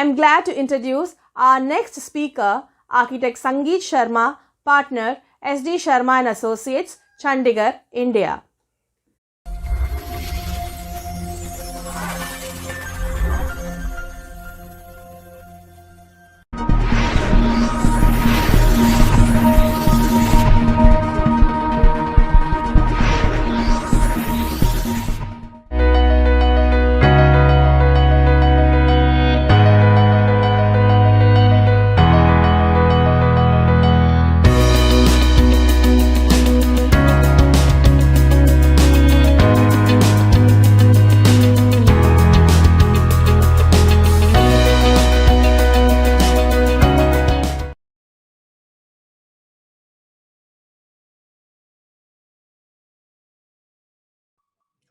I'm glad to introduce our next speaker, Architect Sangeet Sharma, partner, SD Sharma and Associates, Chandigarh, India.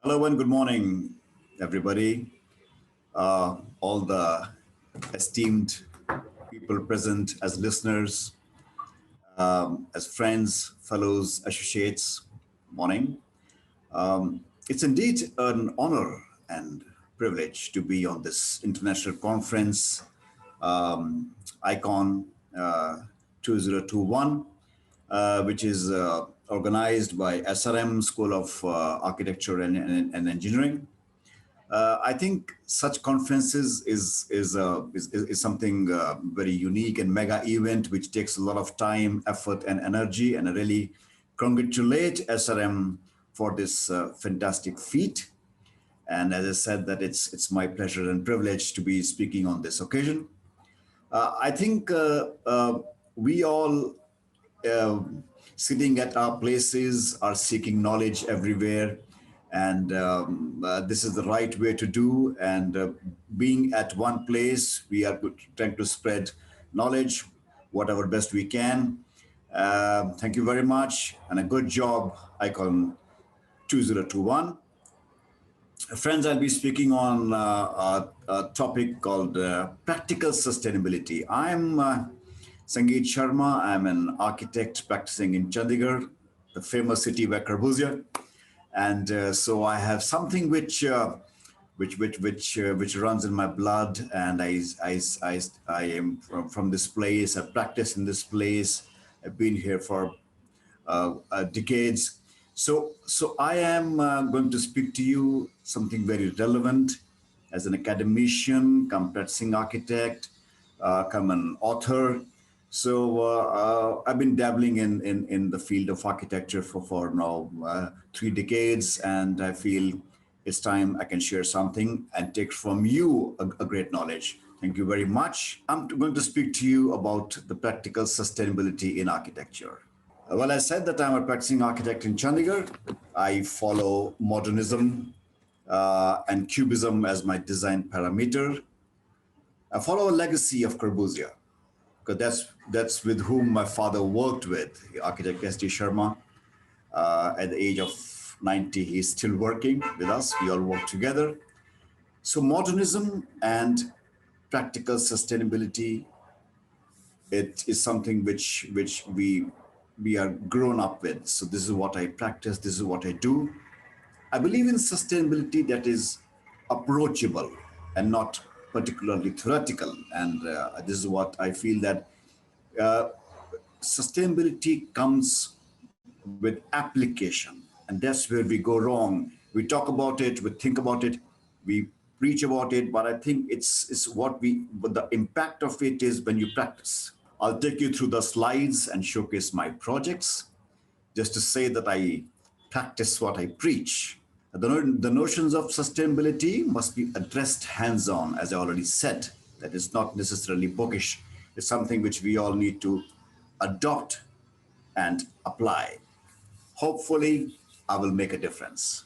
Hello and good morning, everybody. All the esteemed people present as listeners, as friends, fellows, associates, morning. It's indeed an honor and privilege to be on this international conference, ICON 2021, which is organized by SRM School of Architecture and Engineering. I think such conferences is something very unique and mega event, which takes a lot of time, effort, and energy. And I really congratulate SRM for this fantastic feat. And as I said, that it's my pleasure and privilege to be speaking on this occasion. I think we all sitting at our places are seeking knowledge everywhere, and this is the right way to do. And being at one place, we are trying to spread knowledge whatever best we can. Thank you very much, and a good job, Icon 2021. Friends, I'll be speaking on a topic called practical sustainability. I'm Sangeet Sharma. I'm an architect practicing in Chandigarh, the famous city where Corbusier. And so I have something which runs in my blood, and I am from this place. I practice in this place. I've been here for decades. So I am going to speak to you something very relevant as an academician, come practicing architect, come an author. So I've been dabbling in the field of architecture for now 3 decades, and I feel it's time I can share something and take from you a great knowledge. Thank you very much. I'm going to speak to you about the practical sustainability in architecture. Well, I said that I'm a practicing architect in Chandigarh. I follow modernism and cubism as my design parameter. I follow a legacy of Corbusier, because that's with whom my father worked with, architect S.D. Sharma. At the age of 90, he's still working with us. We all work together. So modernism and practical sustainability, it is something which we are grown up with. So this is what I practice. This is what I do. I believe in sustainability that is approachable and not particularly theoretical. And this is what I feel, that sustainability comes with application. And that's where we go wrong. We talk about it, we think about it, we preach about it, but I think it's what the impact of it is when you practice. I'll take you through the slides and showcase my projects, just to say that I practice what I preach. The notions of sustainability must be addressed hands-on, as I already said. That is not necessarily bookish. It's something which we all need to adopt and apply. Hopefully, I will make a difference.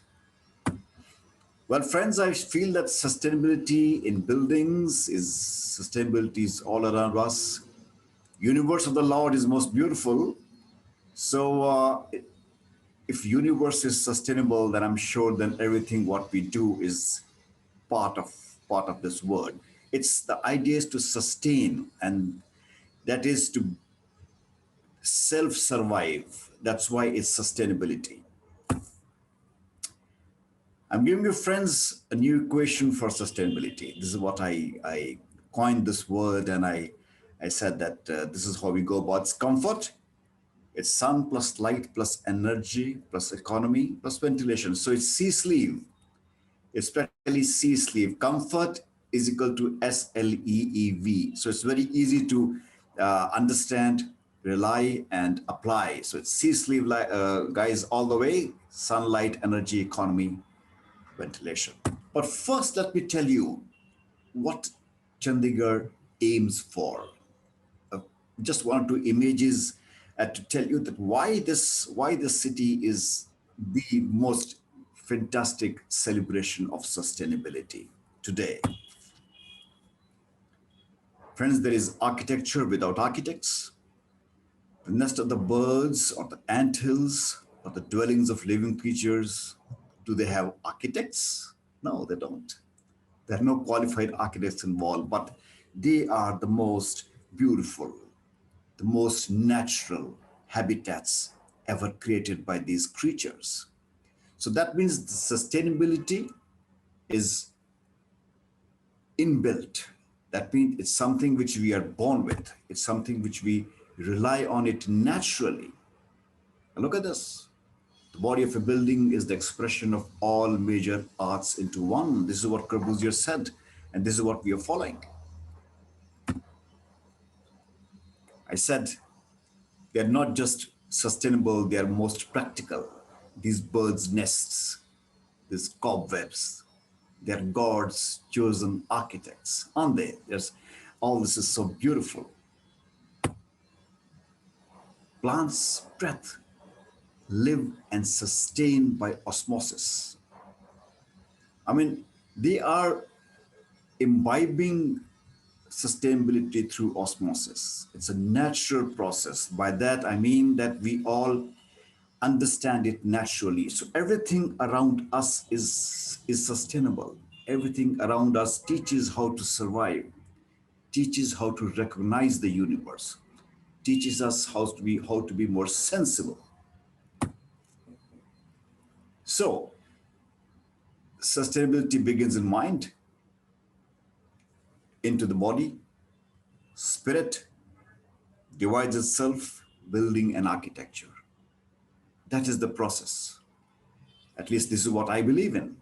Well, friends, I feel that sustainability in buildings sustainability is all around us. Universe of the Lord is most beautiful. So if universe is sustainable, then I'm sure then everything what we do is part of this word. It's the idea is to sustain, and that is to self-survive. That's why it's sustainability. I'm giving you, friends, a new equation for sustainability. This is what I coined this word, and I said that this is how we go about comfort. It's sun plus light plus energy plus economy plus ventilation. So it's C sleeve. It's practically C sleeve. Comfort is equal to SLEEV. So it's very easy to understand, rely, and apply. So it's C sleeve, guys, all the way: sunlight, energy, economy, ventilation. But first, let me tell you what Chandigarh aims for. uh, just one or two images to tell you that why this city is the most fantastic celebration of sustainability today. Friends, there is architecture without architects. The nest of the birds or the ant hills or the dwellings of living creatures, do they have architects? No, they don't. There are no qualified architects involved, but they are the most beautiful, the most natural habitats ever created by these creatures. So that means the sustainability is inbuilt. That means it's something which we are born with. It's something which we rely on it naturally. And look at this. The body of a building is the expression of all major arts into one. This is what Corbusier said, and this is what we are following. I said they're not just sustainable, they are most practical. These birds' nests, these cobwebs, they're God's chosen architects, aren't they? There's all this is so beautiful. Plants' breath live and sustain by osmosis. I mean, they are imbibing sustainability through osmosis. It's a natural process. By that, I mean that we all understand it naturally. So everything around us is sustainable. Everything around us teaches how to survive, teaches how to recognize the universe, teaches us how to be more sensible. So sustainability begins in mind, into the body, spirit, divides itself, building and architecture. That is the process. At least this is what I believe in.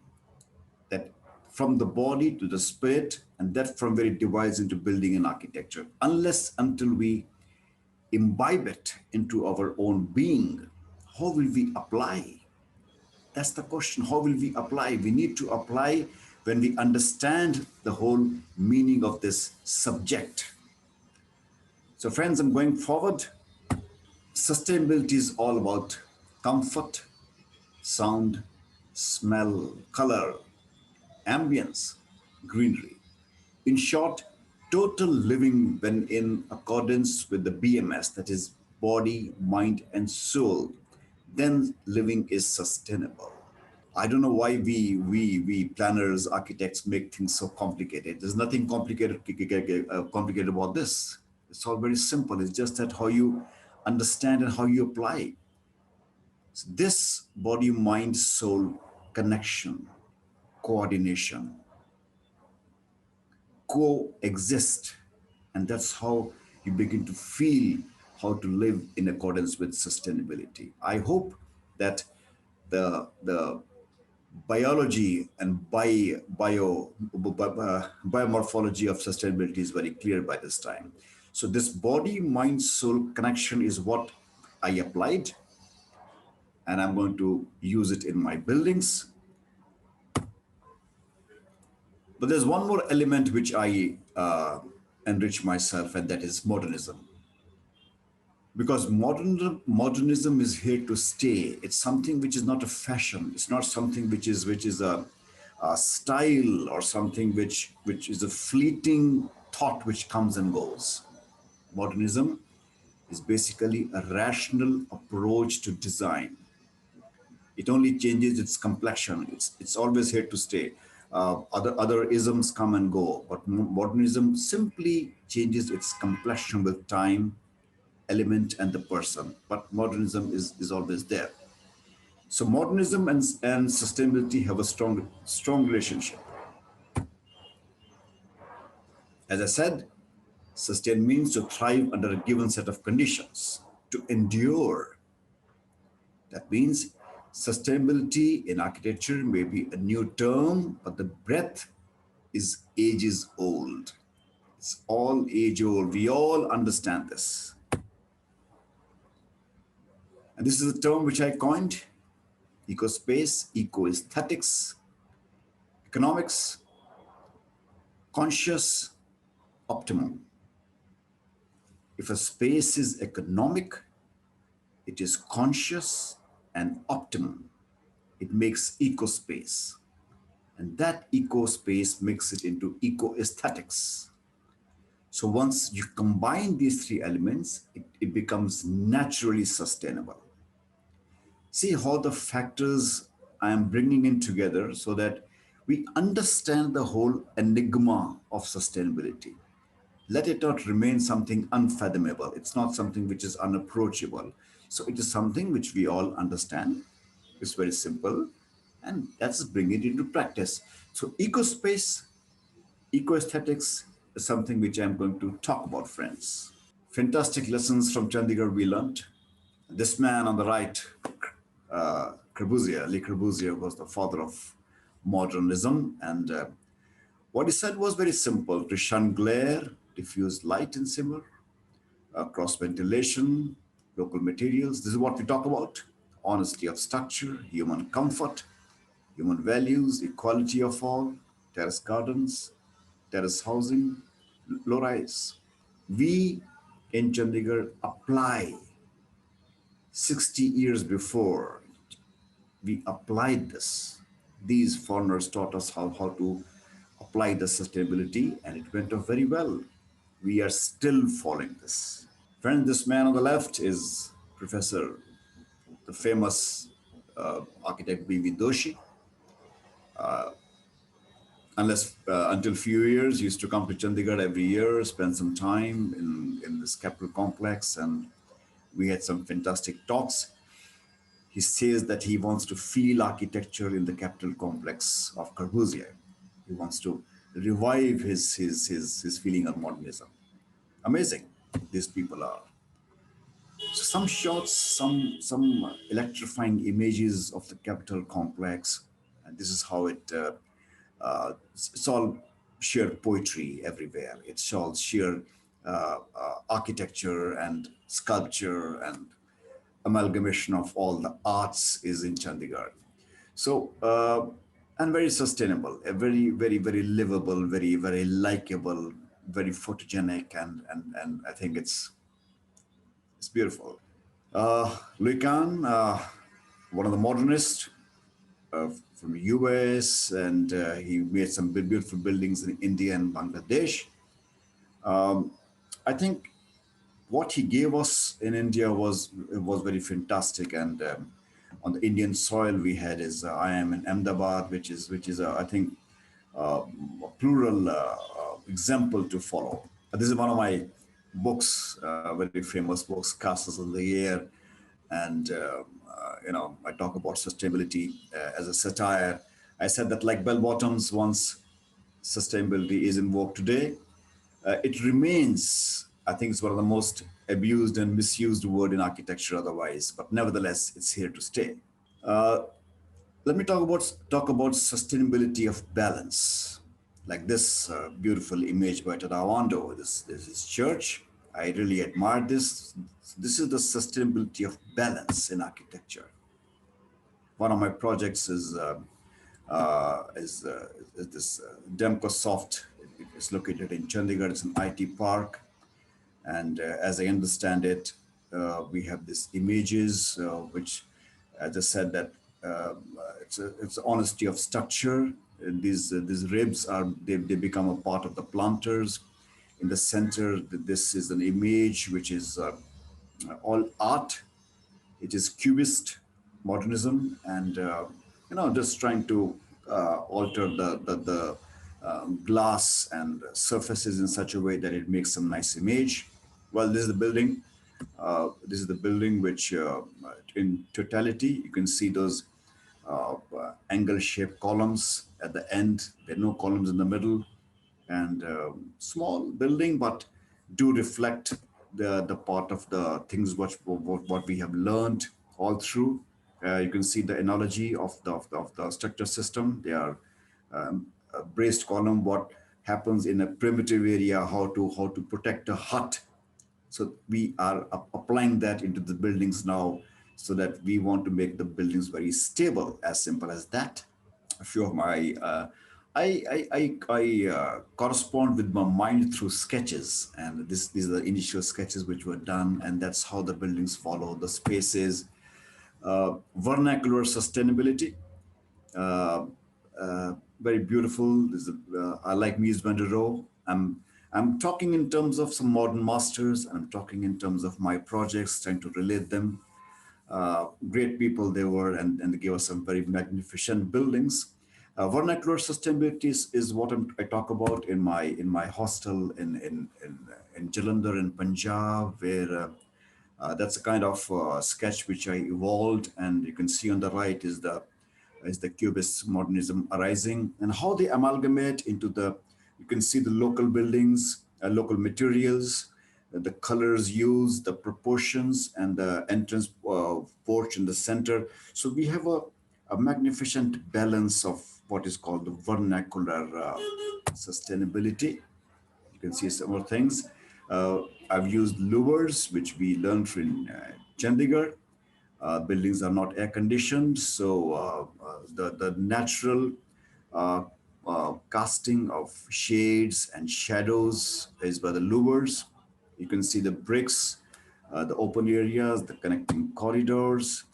That from the body to the spirit, and that from where it divides into building and architecture. Unless until we imbibe it into our own being, how will we apply? That's the question. How will we apply? We need to apply when we understand the whole meaning of this subject. So, friends, I'm going forward. Sustainability is all about comfort, sound, smell, color, ambience, greenery. In short, total living when in accordance with the BMS, that is body, mind, and soul, then living is sustainable. I don't know why we planners, architects make things so complicated. There's nothing complicated about this. It's all very simple. It's just that how you understand and how you apply. So this body, mind, soul connection, coordination, coexist, and that's how you begin to feel how to live in accordance with sustainability. I hope that the biology and biomorphology of sustainability is very clear by this time. So this body mind soul connection is what I applied, and I'm going to use it in my buildings. But there's one more element which I enrich myself, and that is modernism. Because modernism is here to stay. It's something which is not a fashion. It's not something which is a style or something which is a fleeting thought which comes and goes. Modernism is basically a rational approach to design. It only changes its complexion. It's always here to stay. Other isms come and go, but modernism simply changes its complexion with time, element, and the person. But modernism is always there. So modernism and sustainability have a strong relationship. As I said, sustain means to thrive under a given set of conditions, to endure. That means sustainability in architecture may be a new term, but the breadth is ages old. It's all age old. We all understand this. And this is a term which I coined: ecospace, eco-aesthetics, economics, conscious, optimum. If a space is economic, it is conscious and optimum. It makes ecospace. And that ecospace makes it into eco-aesthetics. So once you combine these three elements, it becomes naturally sustainable. See how the factors I am bringing in together so that we understand the whole enigma of sustainability. Let it not remain something unfathomable. It's not something which is unapproachable. So it is something which we all understand. It's very simple. And let's bring it into practice. So ecospace, eco-aesthetics is something which I'm going to talk about, friends. Fantastic lessons from Chandigarh we learned. This man on the right, Corbusier, Le Corbusier, was the father of modernism. And what he said was very simple: to shun glare, diffuse light and simmer, cross ventilation, local materials. This is what we talk about: honesty of structure, human comfort, human values, equality of all, terrace gardens, terrace housing, low rise. We in Chandigarh apply 60 years before we applied this. These foreigners taught us how to apply the sustainability, and it went off very well. We are still following this. Friend, this man on the left is Professor, the famous architect B.V. Doshi. Until few years, he used to come to Chandigarh every year, spend some time in this capital complex, and we had some fantastic talks. He says that he wants to feel architecture in the capital complex of Corbusier. He wants to revive his feeling of modernism. Amazing, these people are. So some shots, some electrifying images of the capital complex, and this is how it's all sheer poetry everywhere. It's all sheer architecture and sculpture and amalgamation of all the arts is in Chandigarh. So, and very sustainable, a very livable, very likable, very photogenic, and I think it's beautiful. Louis Kahn, one of the modernists from the US, and he made some beautiful buildings in India and Bangladesh. I think what he gave us in India was very fantastic. And on the Indian soil, we had his I am in Ahmedabad, which is I think a plural example to follow. This is one of my books, very famous books, Castles of the Air, and I talk about sustainability as a satire. I said that like bell bottoms, once sustainability is in vogue today, it remains, I think it's one of the most abused and misused word in architecture otherwise, but nevertheless, it's here to stay. Let me talk about sustainability of balance. Like this beautiful image by Tadawando. This is church. I really admire this. This is the sustainability of balance in architecture. One of my projects is this Demco Soft. It's located in Chandigarh. It's an IT park, and as I understand it, we have these images which, as I said, that it's honesty of structure. These ribs they become a part of the planters. In the center, this is an image which is all art. It is cubist modernism, and just trying to alter the glass and surfaces in such a way that it makes some nice image. Well, this is the building. This is the building which, in totality, you can see those angle-shaped columns at the end. There are no columns in the middle. and small building, but do reflect the part of the things what we have learned all through. You can see the analogy of the structure system. They are a braced column. What happens in a primitive area? How to protect a hut. So we are applying that into the buildings now, so that we want to make the buildings very stable. As simple as that. A few of my I correspond with my mind through sketches, and these are the initial sketches which were done, and that's how the buildings follow the spaces. Vernacular sustainability, uh, very beautiful. I like Mies van der Rohe. I'm talking in terms of some modern masters. I'm talking in terms of my projects, trying to relate them. Great people they were, and they gave us some very magnificent buildings. Vernacular sustainability is what I talk about in my hostel in Jalandhar in Punjab, where that's a kind of sketch which I evolved, and you can see on the right is the Cubist modernism arising, and how they amalgamate into the. You can see the local buildings, local materials, the colors used, the proportions, and the entrance porch in the center. So we have a magnificent balance of what is called the vernacular sustainability. You can see some more things. I've used louvers, which we learned in Chandigarh. Buildings are not air conditioned, so the natural uh, casting of shades and shadows is by the louvers. You can see the bricks, the open areas, the connecting corridors,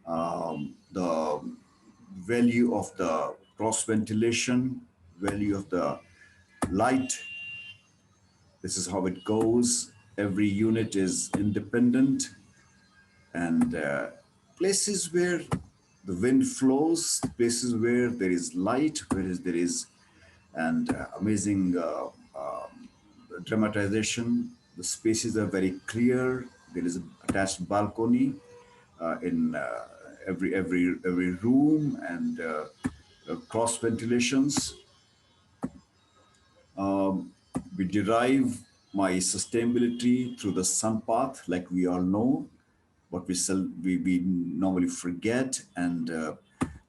the value of the cross ventilation, value of the light. This is how it goes. Every unit is independent, and places where the wind flows, places where there is light, there is and amazing dramatization. The spaces are very clear. There is an attached balcony in every room, and cross ventilations. We derive my sustainability through the sun path, like we all know, what we normally forget, and the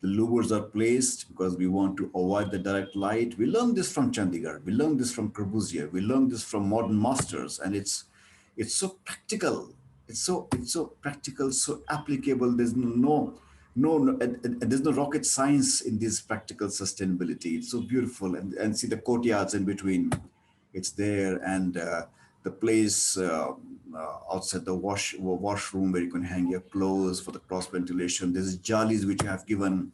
louvers are placed because we want to avoid the direct light. We learned this from Chandigarh. We learned this from Corbusier. We learned this from modern masters, and it's so practical. It's so practical, so applicable. There's there's no rocket science in this practical sustainability. It's so beautiful, and see the courtyards in between. It's there, and the place outside the washroom where you can hang your clothes for the cross ventilation. There's jollies which I have given,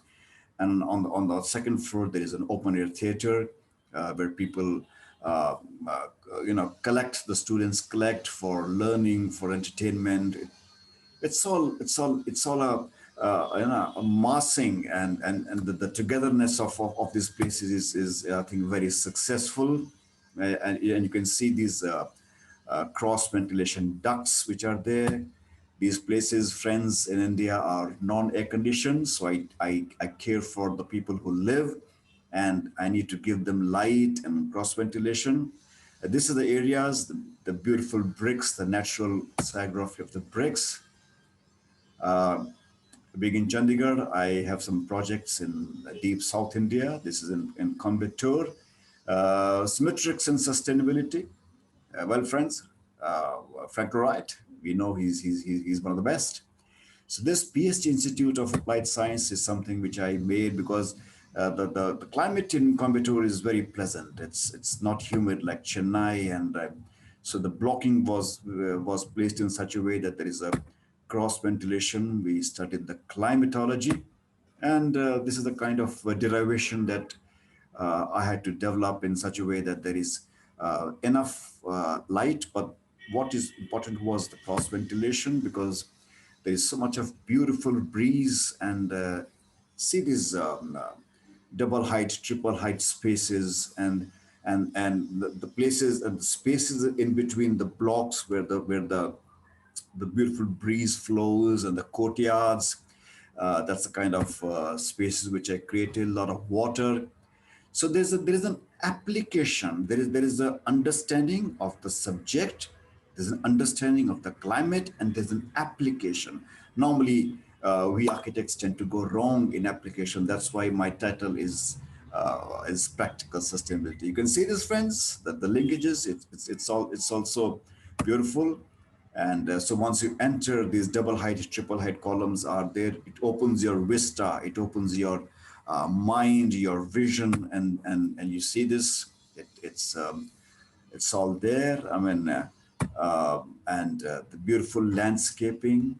and on the second floor there is an open air theater where people uh, uh, collect, the students collect for learning, for entertainment. It's all a massing, and the togetherness of these places is I think very successful. And you can see these cross ventilation ducts which are there. These places, friends, in India are non-air conditioned, so I care for the people who live, and I need to give them light and cross ventilation. This is the areas, the beautiful bricks, the natural sag of the bricks. Being in Chandigarh, I have some projects in deep South India. This is in Coimbatore. Symmetrics and sustainability. Well, friends, Frank Wright, we know he's one of the best. So this PhD Institute of Applied Science is something which I made because the climate in Coimbatore is very pleasant. It's not humid like Chennai, and so the blocking was placed in such a way that there is a cross ventilation. We studied the climatology, and this is the kind of derivation that I had to develop in such a way that there is enough light, but what is important was the cross ventilation, because there is so much of beautiful breeze, and see these double height, triple height spaces, and the places and the spaces in between the blocks where the beautiful breeze flows, and the courtyards. That's the kind of spaces which I created. A lot of water. So there is an application. There is an understanding of the subject, there's an understanding of the climate, and there's an application. Normally, we architects tend to go wrong in application. That's why my title is practical sustainability. You can see this, friends, that the linkages, it's also beautiful. And so once you enter, these double height, triple height columns are there. It opens your vista, it opens your mind, your vision, and you see this. It's all there. I mean, and the beautiful landscaping,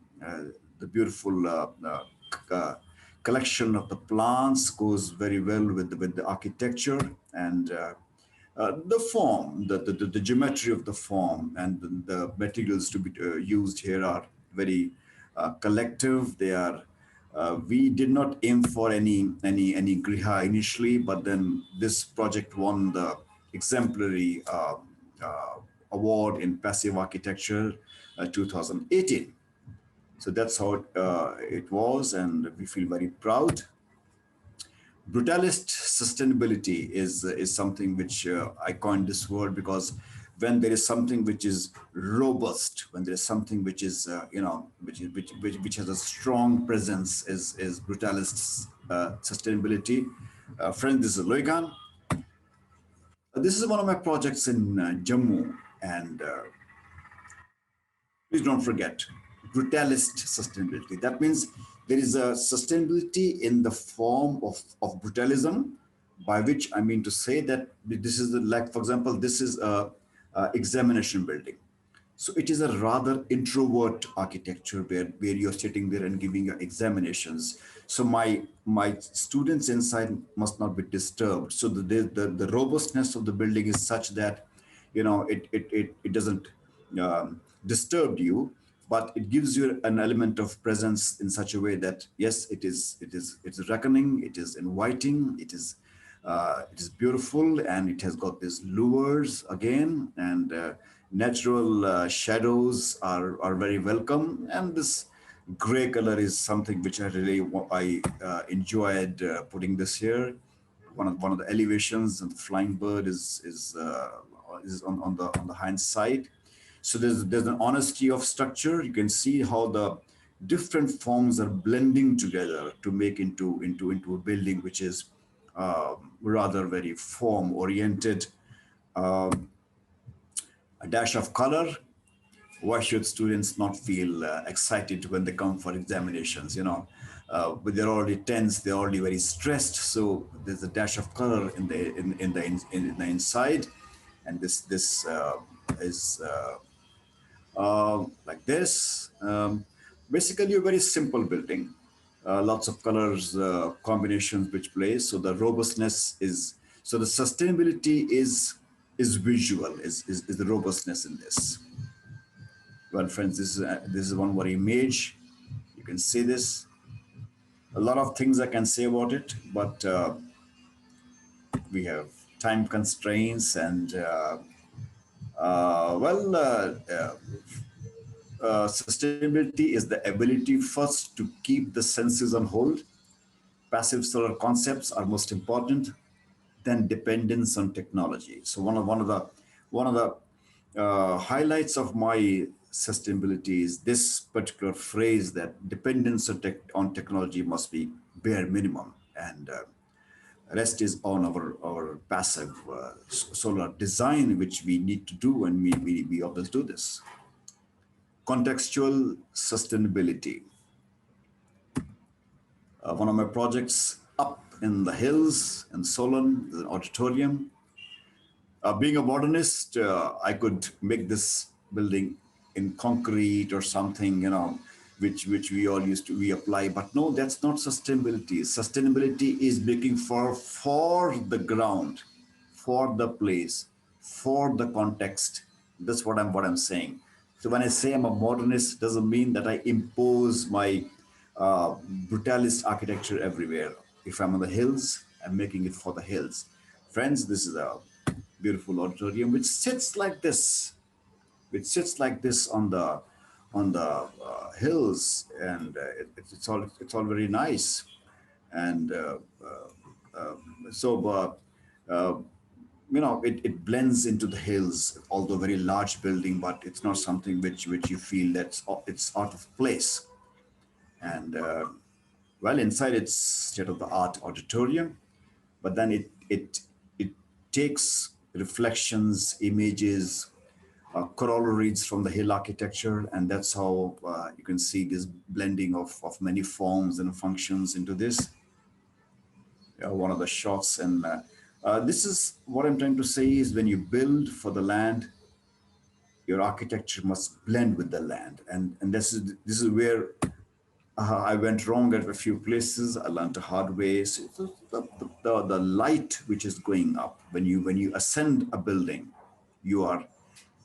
the beautiful collection of the plants goes very well with the architecture, and the form, the geometry of the form, and the materials to be used here are very collective. They are. We did not aim for any griha initially, but then this project won the exemplary award in passive architecture 2018. So that's how it was, and we feel very proud. Brutalist sustainability is something which I coined this word because when there is something which is robust, when there is something which is which has a strong presence, is brutalist sustainability. Friends, this is Loigan. This is one of my projects in Jammu, and please don't forget brutalist sustainability. That means there is a sustainability in the form of brutalism, by which I mean to say that this is like, for example, this is a examination building. So it is a rather introvert architecture where you're sitting there and giving your examinations. So my students inside must not be disturbed. So the robustness of the building is such that it doesn't disturb you, but it gives you an element of presence in such a way that yes, it's reckoning, it is inviting, it is beautiful, and it has got these lures again, and natural shadows are very welcome. And this gray color is something which I enjoyed putting this here. One of the elevations, and the flying bird is on the hind side. So there's an honesty of structure. You can see how the different forms are blending together to make into a building which is rather very form oriented. A dash of color. Why should students not feel excited when they come for examinations? But they're already tense, they're already very stressed. So there's a dash of color in the inside, and this is like this. Basically, a very simple building. Lots of colors combinations which play. So the robustness is, so the sustainability is visual, is the robustness in this. Well, friends, this is one more image. You can see this. A lot of things I can say about it, but we have time constraints, and well, sustainability is the ability first to keep the senses on hold. Passive solar concepts are most important, then dependence on technology. So one of the highlights of my sustainability is this particular phrase, that dependence on technology must be bare minimum, and rest is on our passive solar design, which we need to do, and we always do this. Contextual sustainability. One of my projects up in the hills in Solon, is an auditorium. Being a modernist, I could make this building in concrete or something, which we apply. But no, that's not sustainability. Sustainability is making for the ground, for the place, for the context. That's what I'm saying. So when I say I'm a modernist, doesn't mean that I impose my brutalist architecture everywhere. If I'm on the hills, I'm making it for the hills. Friends, this is a beautiful auditorium which sits like this on the hills, and it's all very nice. And so it blends into the hills, although very large building, but it's not something which you feel it's out of place. And well, inside it's state of the art auditorium, but then it takes reflections, images, corollaries from the hill architecture, and that's how you can see this blending of many forms and functions into this. One of the shots, and this is what I'm trying to say is when you build for the land, your architecture must blend with the land, and this is where I went wrong at a few places. I learned the hard way. So the light which is going up when you ascend a building, you are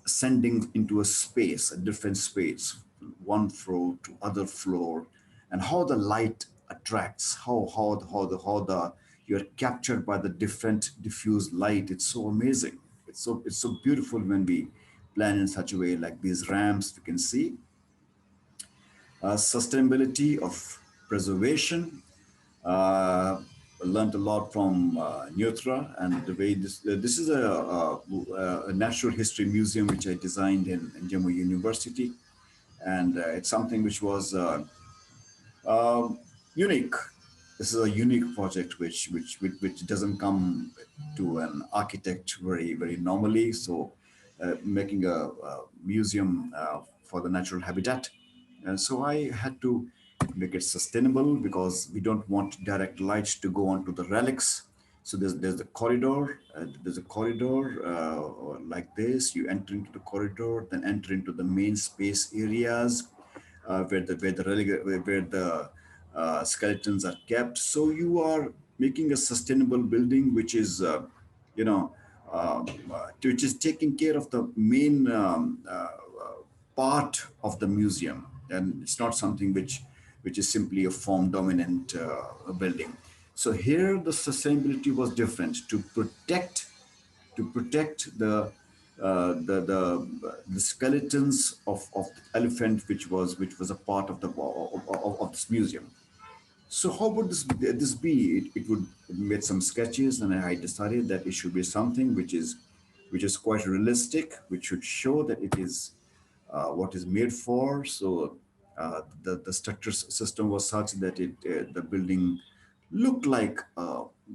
ascending into a space, a different space, one floor to other floor, and how the light attracts, how the you're captured by the different diffused light. It's so amazing. It's so beautiful when we plan in such a way, like these ramps we can see. Sustainability of preservation. Uh, Learned a lot from Neutra, and the way this is a natural history museum which I designed in Jammu University, and it's something which was um, unique. This is a unique project which doesn't come to an architect very normally. So, making a museum for the natural habitat, and so I had to make it sustainable because we don't want direct light to go onto the relics. So there's a corridor. There's a corridor like this. You enter into the corridor, then enter into the main space areas where the skeletons are kept. So you are making a sustainable building, which is you know which is taking care of the main part of the museum, and it's not something which is simply a form dominant building. So here the sustainability was different to protect the skeletons of the elephant, which was a part of this museum. So how would this be? It would make some sketches, and I decided that it should be something which is quite realistic, which should show that it is what is made for. So the structure system was such that the building looked like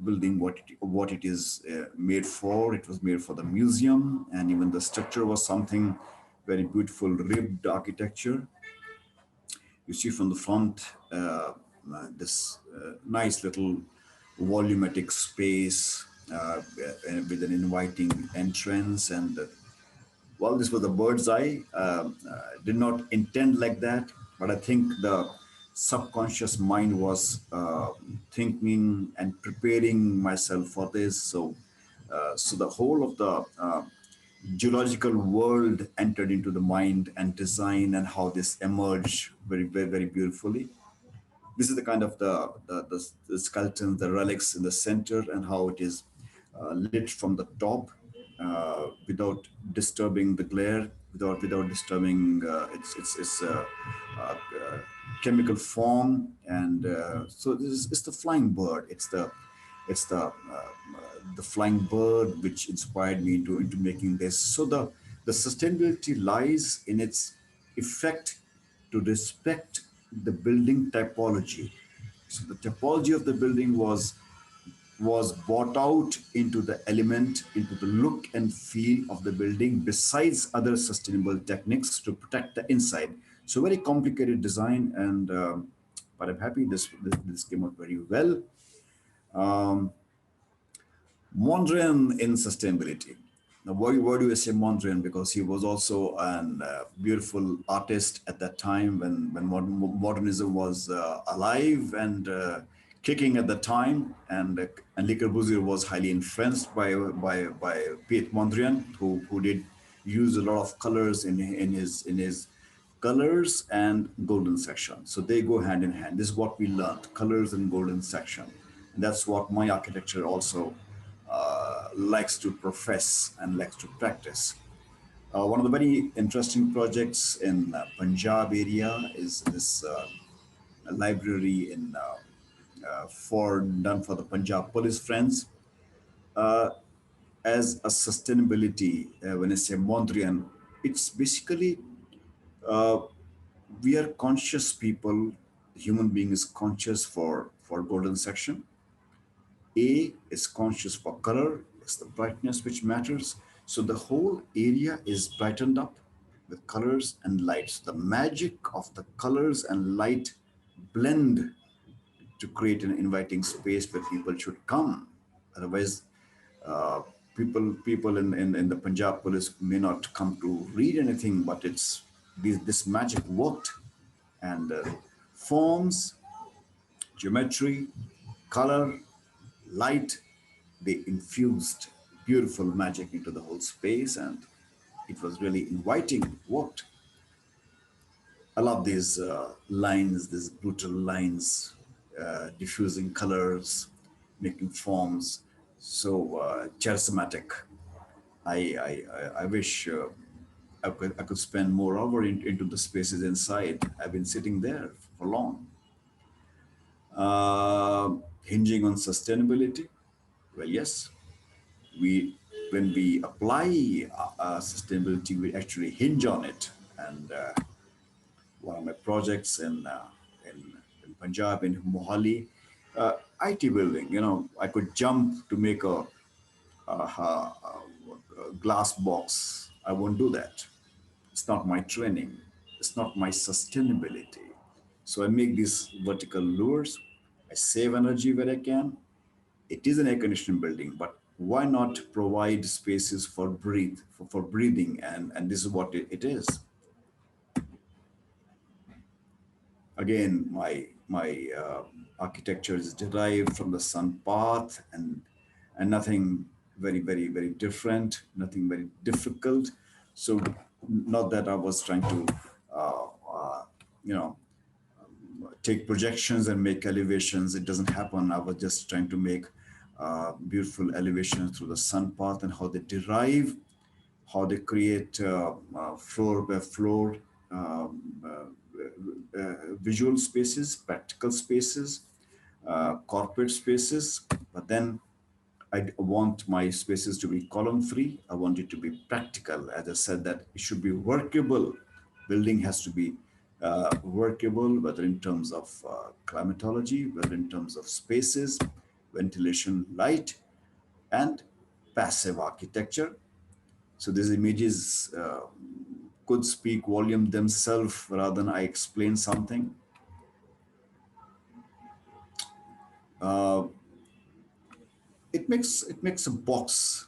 building what it is made for. It was made for the museum, and even the structure was something very beautiful, ribbed architecture. You see from the front this nice little volumetric space with an inviting entrance, and well, this was a bird's eye. Did not intend like that, but I think the subconscious mind was thinking and preparing myself for this. So the whole of the geological world entered into the mind and design, and how this emerged very beautifully. This is the kind of the skeleton, the relics in the center, and how it is lit from the top without disturbing the glare, without disturbing uh, chemical form. And so this is it's the flying bird. It's the flying bird which inspired me into making this. So the sustainability lies in its effect to respect the building typology. So the typology of the building was brought out into the element, into the look and feel of the building, besides other sustainable techniques to protect the inside. So very complicated design, and but I'm happy this came out very well. Um, Mondrian in sustainability. Now, why do I say Mondrian? Because he was also an beautiful artist at that time when modernism was alive and kicking at the time, and Le Corbusier was highly influenced by Piet Mondrian, who did use a lot of colors in his colors and golden section. So they go hand in hand. This is what we learned: colors and golden section. And that's what my architecture also likes to profess and likes to practice. One of the very interesting projects in Punjab area is this library in for done for the Punjab police friends. as a sustainability, when I say Mondrian, it's basically uh, we are conscious people. The human being is conscious for golden section. A is conscious for color. It's the brightness which matters. So the whole area is brightened up with colors and lights. The magic of the colors and light blend to create an inviting space where people should come. Otherwise, uh, people in the Punjab police may not come to read anything, but this magic worked, and forms, geometry, color, light, they infused beautiful magic into the whole space, and it was really inviting. It worked. I love these lines, these brutal lines, diffusing colors, making forms so charismatic. I wish I could spend more hour into the spaces inside. I've been sitting there for long. Hinging on sustainability. Well, yes, we when we apply sustainability, we actually hinge on it. And one of my projects in, in Punjab, in Mohali, IT building. I could jump to make a glass box. I won't do that. It's not my training. It's not my sustainability. So I make these vertical lures. I save energy where I can. It is an air conditioned building, but why not provide spaces for for breathing? And this is what it is. Again, my architecture is derived from the sun path, and nothing very different, nothing very difficult. So not that I was trying to uh, uh, you know take projections and make elevations. It doesn't happen. I was just trying to make beautiful elevations through the sun path, and how they derive, how they create floor by floor um, visual spaces, practical spaces, corporate spaces. But then I want my spaces to be column free. I want it to be practical. As I said, that it should be workable. Building has to be workable, whether in terms of climatology, whether in terms of spaces, ventilation, light, and passive architecture. So these images could speak volume themselves rather than I explain something. Uh, it makes a box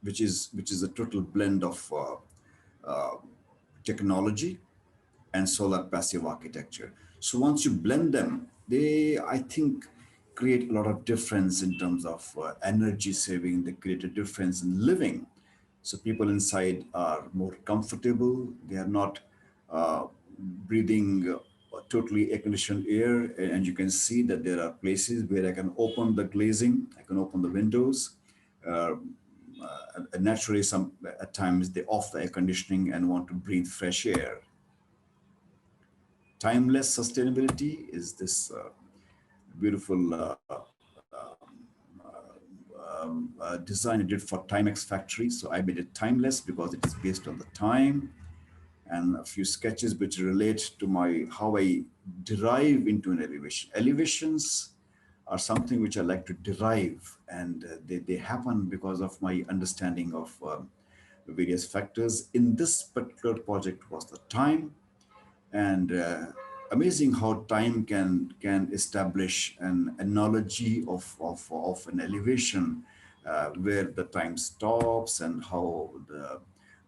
which is a total blend of technology and solar passive architecture. So once you blend them, they, I think, create a lot of difference in terms of energy saving. They create a difference in living. So people inside are more comfortable. They are not breathing totally air conditioned air. And you can see that there are places where I can open the glazing, I can open the windows. Uh, Naturally, some at times they off the air conditioning and want to breathe fresh air. Timeless sustainability is this beautiful design I did for Timex factory. So I made it timeless because it is based on the time, and a few sketches which relate to my how I derive into an elevation. Elevations are something which I like to derive, and they happen because of my understanding of various factors. In this particular project was the time, and amazing how time can establish an analogy of an elevation where the time stops, and how the,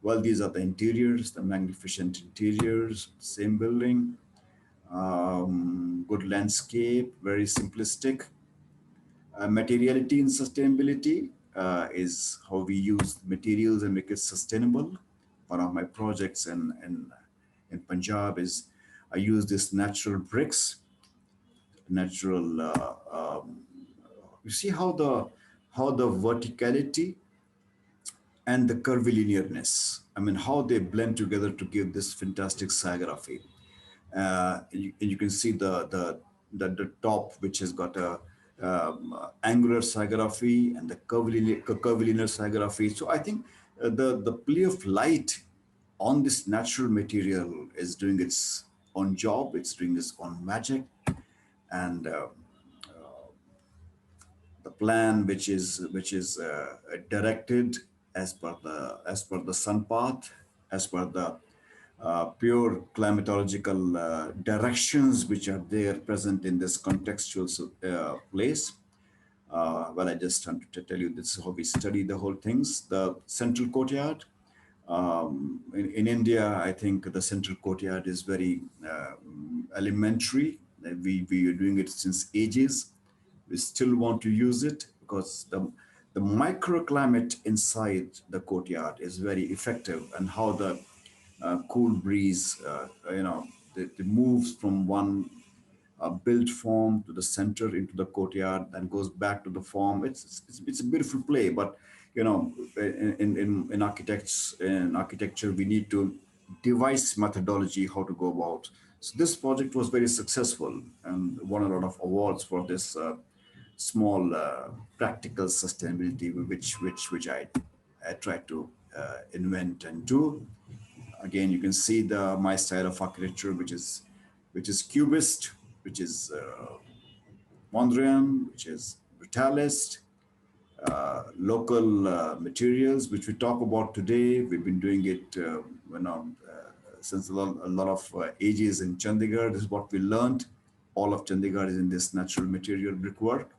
well, these are the interiors, the magnificent interiors, same building, good landscape, very simplistic. Materiality and sustainability is how we use materials and make it sustainable. One of my projects in Punjab is I use this natural bricks, natural. You see how the verticality and the curvilinearness. I mean, how they blend together to give this fantastic sciography. And you can see the top, which has got a angular psicography and the curvilinear psicography. So I think the play of light on this natural material is doing its own job. It's doing its own magic, and the plan which is directed as per the sun path, as per the pure climatological directions which are there present in this contextual place. Well, I just wanted to tell you this is how we study the whole things. The central courtyard. In India, I think the central courtyard is very elementary. We are doing it since ages. We still want to use it because the microclimate inside the courtyard is very effective, and how the cool breeze, it moves from one built form to the center into the courtyard, then goes back to the form. It's a beautiful play, but in architecture, we need to devise methodology how to go about. So this project was very successful and won a lot of awards for this small practical sustainability, which I tried to invent and do. Again, you can see the my style of architecture, which is cubist, which is Mondrian, which is brutalist, local materials, which we talk about today. We've been doing it since a lot of ages in Chandigarh. This is what we learned. All of Chandigarh is in this natural material brickwork.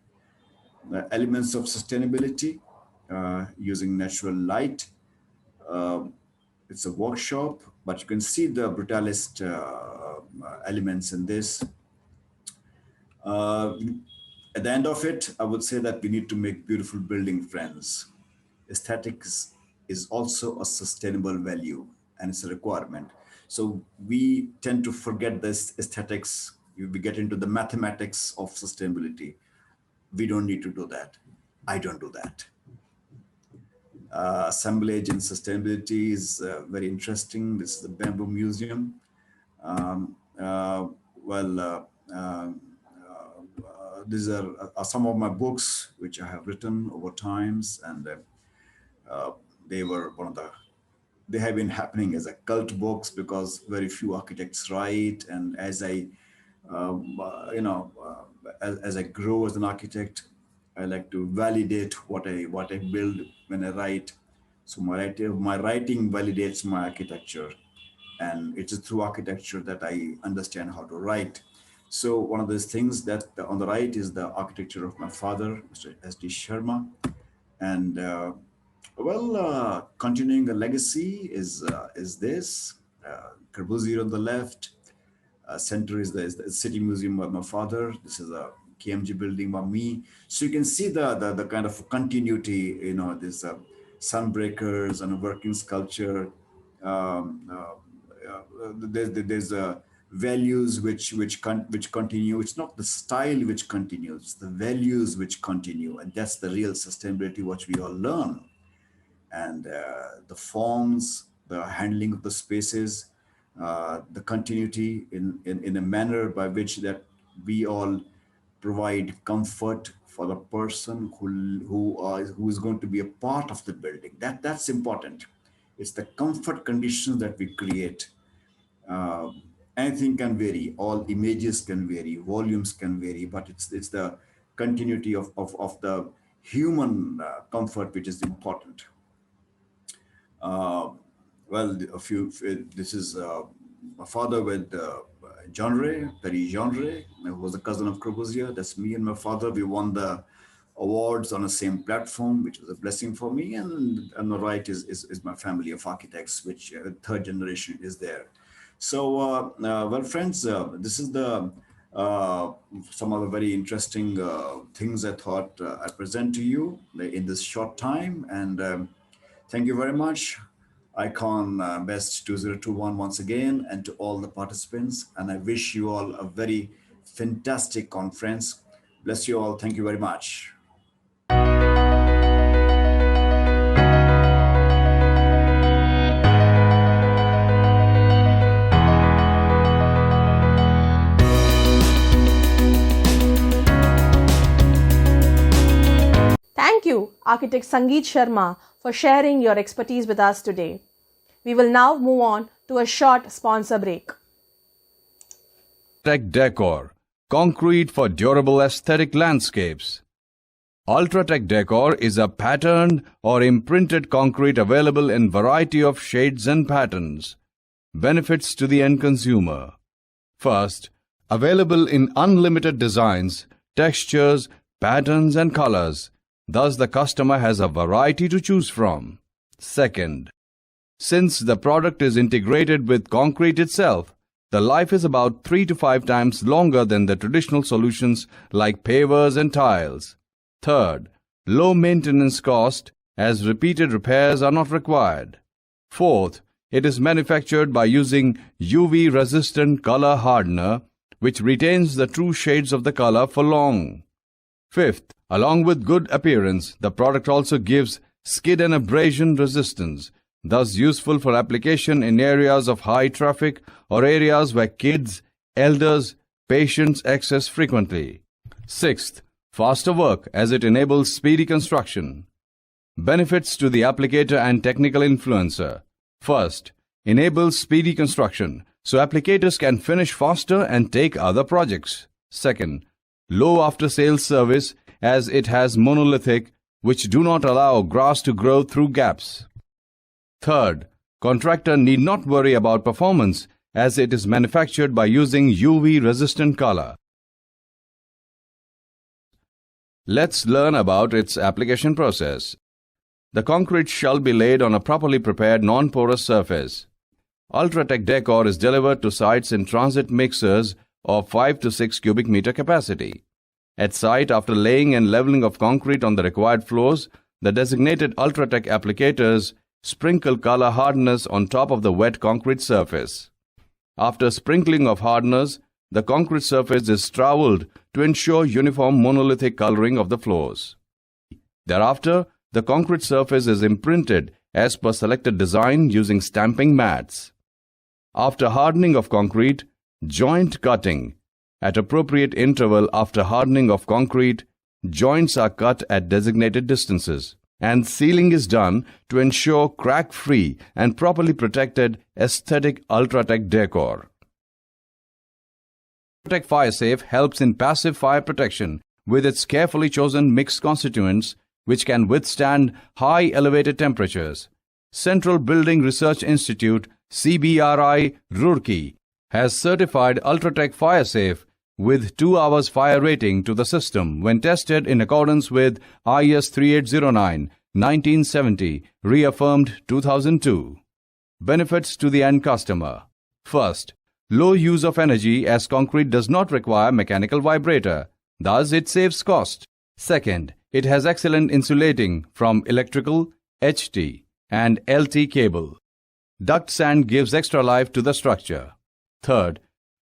The elements of sustainability using natural light. It's a workshop, but you can see the brutalist elements in this. Uh, at the end of it, I would say that we need to make beautiful building friends. Aesthetics is also a sustainable value and it's a requirement. So we tend to forget this aesthetics. We get into the mathematics of sustainability. We don't need to do that. I don't do that. Assemblage and sustainability is very interesting. This is the Bamboo Museum. Um, uh, well, these are some of my books which I have written over times, and they were one of the they have been happening as a cult books because very few architects write. And as I as I grow as an architect, I like to validate what I build when I write. So my writing validates my architecture, and it is through architecture that I understand how to write. So one of those things that on the right is the architecture of my father, Mr. S.D. Sharma, and continuing a legacy is this Corbusier on the left. Center is the City Museum by my father. This is a KMG building by me. So you can see the kind of continuity, this sunbreakers and a working sculpture. There's values which continue. It's not the style which continues, it's the values which continue, and that's the real sustainability which we all learn. And the forms, the handling of the spaces, the continuity in a manner by which that we all provide comfort for the person who is going to be a part of the building. That's important. It's the comfort conditions that we create. Uh, Anything can vary. All images can vary. Volumes can vary. But it's the continuity of the human comfort which is important. Uh, well, a few. This is my father with Genre, Perry Genre, who was a cousin of Corbusier. That's me and my father. We won the awards on the same platform, which was a blessing for me. And on the right is my family of architects, which third generation is there. So, well, friends, this is the some other very interesting things I thought I present to you in this short time. And thank you very much. Icon Best 2021 once again, and to all the participants. And I wish you all a very fantastic conference. Bless you all. Thank you very much. architect Sangeet Sharma, for sharing your expertise with us today. We will now move on to a short sponsor break. Ultratech Decor, concrete for durable aesthetic landscapes. Ultratech Decor is a patterned or imprinted concrete available in variety of shades and patterns. Benefits to the end consumer. First, available in unlimited designs, textures, patterns and colors. Thus, the customer has a variety to choose from. Second, since the product is integrated with concrete itself, the life is about 3 to 5 times longer than the traditional solutions like pavers and tiles. Third, low maintenance cost as repeated repairs are not required. Fourth, it is manufactured by using UV-resistant color hardener, which retains the true shades of the color for long. Fifth, along with good appearance, the product also gives skid and abrasion resistance, thus useful for application in areas of high traffic or areas where kids, elders, patients access frequently. Sixth, faster work as it enables speedy construction. Benefits to the applicator and technical influencer. First, enables speedy construction, so applicators can finish faster and take other projects. Second, low after-sales service as it has monolithic, which do not allow grass to grow through gaps. Third, contractor need not worry about performance as it is manufactured by using UV-resistant color. Let's learn about its application process. The concrete shall be laid on a properly prepared non-porous surface. Ultratech Decor is delivered to sites in transit mixers of 5 to 6 cubic meter capacity. At site, after laying and leveling of concrete on the required floors, the designated Ultratech applicators sprinkle color hardeners on top of the wet concrete surface. After sprinkling of hardeners, the concrete surface is troweled to ensure uniform monolithic coloring of the floors. Thereafter, the concrete surface is imprinted as per selected design using stamping mats. After hardening of concrete, joint cutting. At appropriate interval after hardening of concrete, joints are cut at designated distances, and sealing is done to ensure crack-free and properly protected aesthetic Ultratech Decor. Ultratech FireSafe helps in passive fire protection with its carefully chosen mixed constituents which can withstand high elevated temperatures. Central Building Research Institute CBRI Roorkee has certified Ultratech FireSafe with 2 hours fire rating to the system when tested in accordance with IS 3809 1970, reaffirmed 2002. Benefits to the end customer. First, low use of energy as concrete does not require mechanical vibrator, thus it saves cost. Second, it has excellent insulating from electrical, HT, and LT cable. Duct sand gives extra life to the structure. Third,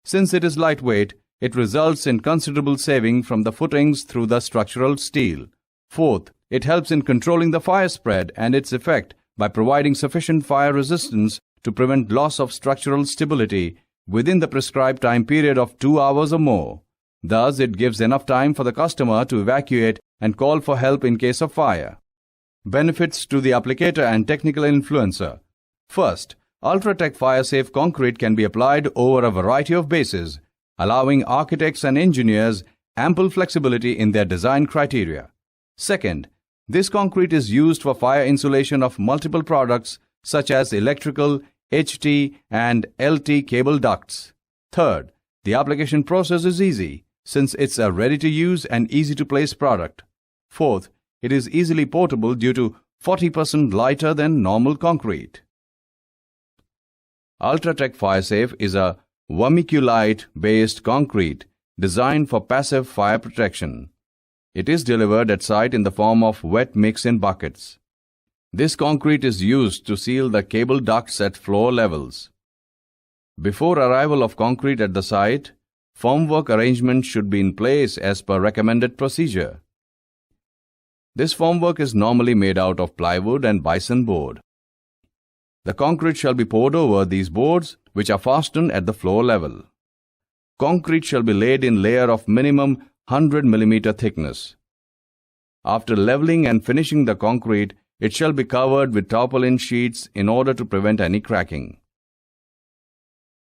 since it is lightweight, it results in considerable saving from the footings through the structural steel. Fourth, it helps in controlling the fire spread and its effect by providing sufficient fire resistance to prevent loss of structural stability within the prescribed time period of 2 hours or more. Thus, it gives enough time for the customer to evacuate and call for help in case of fire. Benefits to the applicator and technical influencer. First, Ultratech FireSafe concrete can be applied over a variety of bases, allowing architects and engineers ample flexibility in their design criteria. Second, this concrete is used for fire insulation of multiple products such as electrical, HT, and LT cable ducts. Third, the application process is easy since it's a ready-to-use and easy-to-place product. Fourth, it is easily portable due to 40% lighter than normal concrete. Ultratech FireSafe is a vermiculite-based concrete designed for passive fire protection. It is delivered at site in the form of wet mix in buckets. This concrete is used to seal the cable ducts at floor levels. Before arrival of concrete at the site, formwork arrangements should be in place as per recommended procedure. This formwork is normally made out of plywood and bison board. The concrete shall be poured over these boards, which are fastened at the floor level. Concrete shall be laid in layer of minimum 100 mm thickness. After leveling and finishing the concrete, it shall be covered with tarpaulin sheets in order to prevent any cracking.